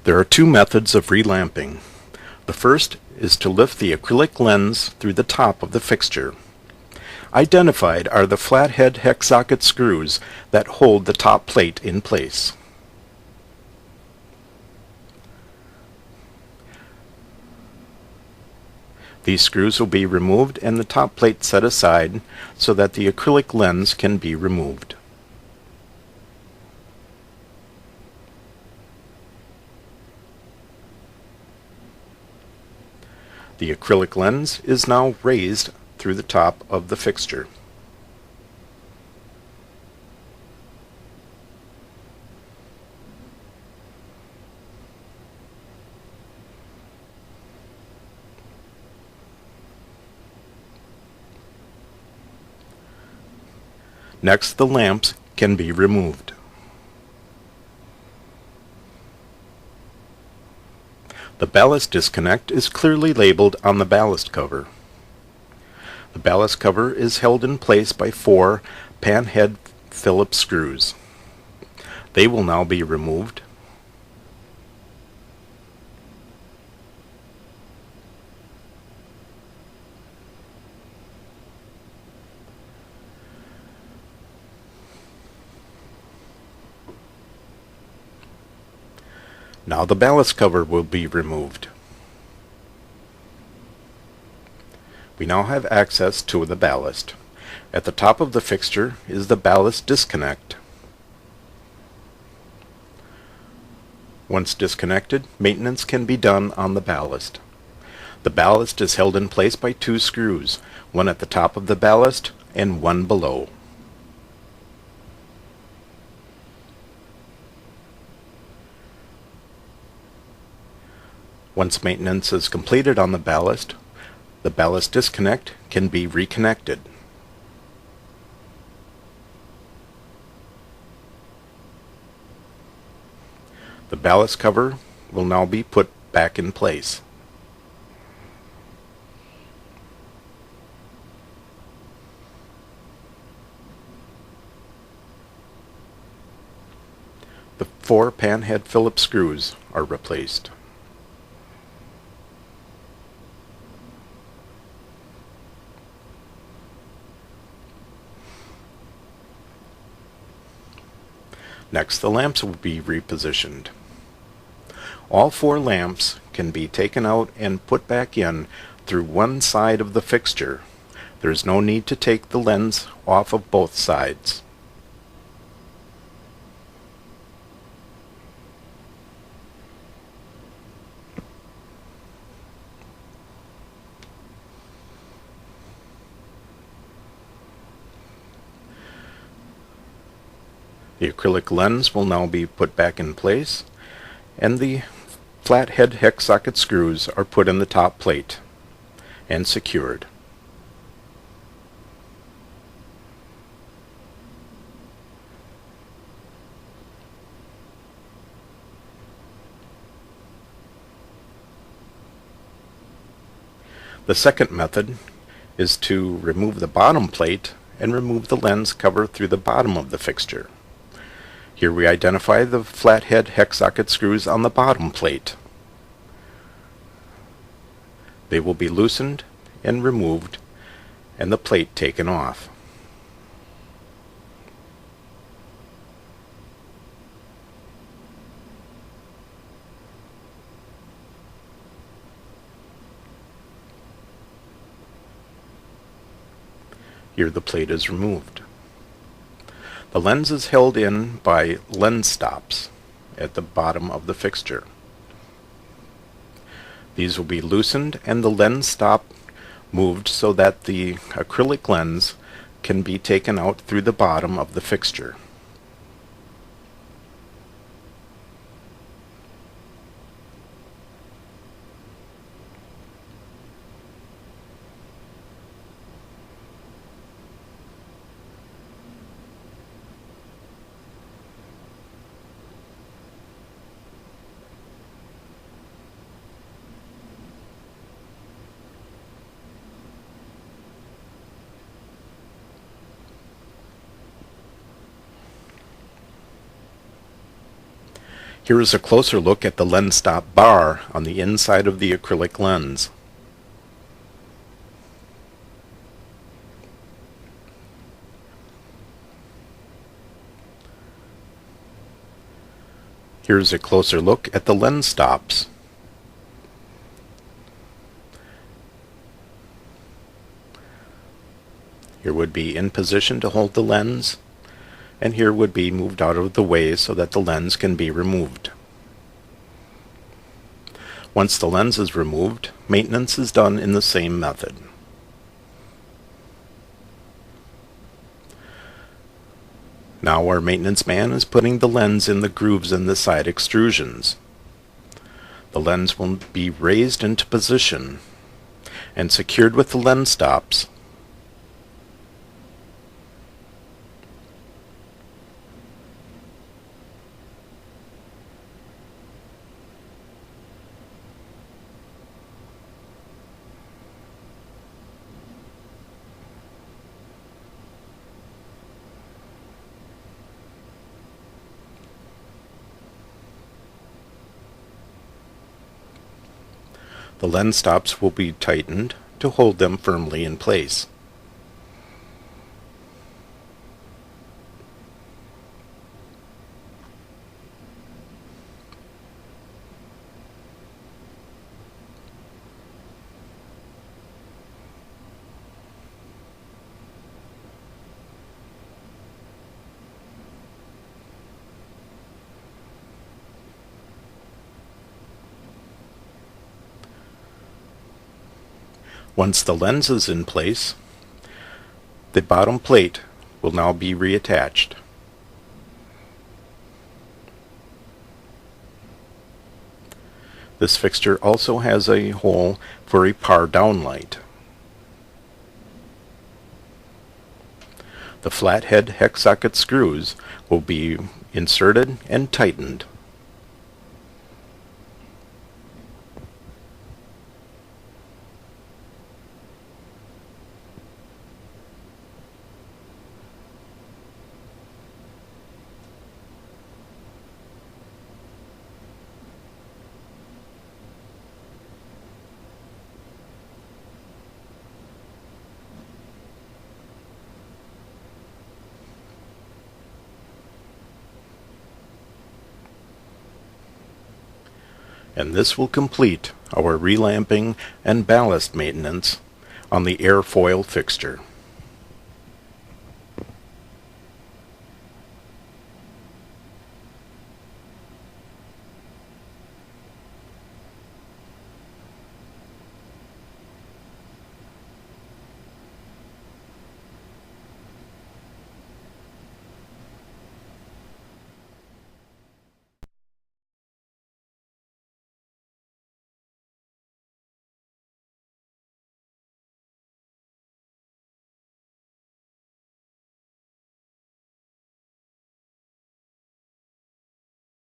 There are two methods of relamping. The first is to lift the acrylic lens through the top of the fixture. Identified are the flathead hex socket screws that hold the top plate in place. These screws will be removed and the top plate set aside so that the acrylic lens can be removed. The acrylic lens is now raised through the top of the fixture. Next, the lamps can be removed. The ballast disconnect is clearly labeled on the ballast cover. The ballast cover is held in place by 4 panhead Phillips screws. They will now be removed. Now the ballast cover will be removed. We now have access to the ballast. At the top of the fixture is the ballast disconnect. Once disconnected, maintenance can be done on the ballast. The ballast is held in place by 2 screws, one at the top of the ballast and one below. Once maintenance is completed on the ballast disconnect can be reconnected. The ballast cover will now be put back in place. The 4 panhead Phillips screws are replaced. Next, the lamps will be repositioned. All 4 lamps can be taken out and put back in through one side of the fixture. There is no need to take the lens off of both sides. The acrylic lens will now be put back in place, and the flathead hex socket screws are put in the top plate and secured. The second method is to remove the bottom plate and remove the lens cover through the bottom of the fixture. Here we identify the flathead hex socket screws on the bottom plate. They will be loosened and removed and the plate taken off. Here the plate is removed. The lens is held in by lens stops at the bottom of the fixture. These will be loosened and the lens stop moved so that the acrylic lens can be taken out through the bottom of the fixture. Here is a closer look at the lens stop bar on the inside of the acrylic lens. Here's a closer look at the lens stops. Here would be in position to hold the lens, and here would be moved out of the way so that the lens can be removed. Once the lens is removed, maintenance is done in the same method. Now our maintenance man is putting the lens in the grooves in the side extrusions. The lens will be raised into position and secured with the lens stops. The lens stops will be tightened to hold them firmly in place. Once the lens is in place, the bottom plate will now be reattached. This fixture also has a hole for a par down light. The flathead hex socket screws will be inserted and tightened. And this will complete our relamping and ballast maintenance on the airfoil fixture.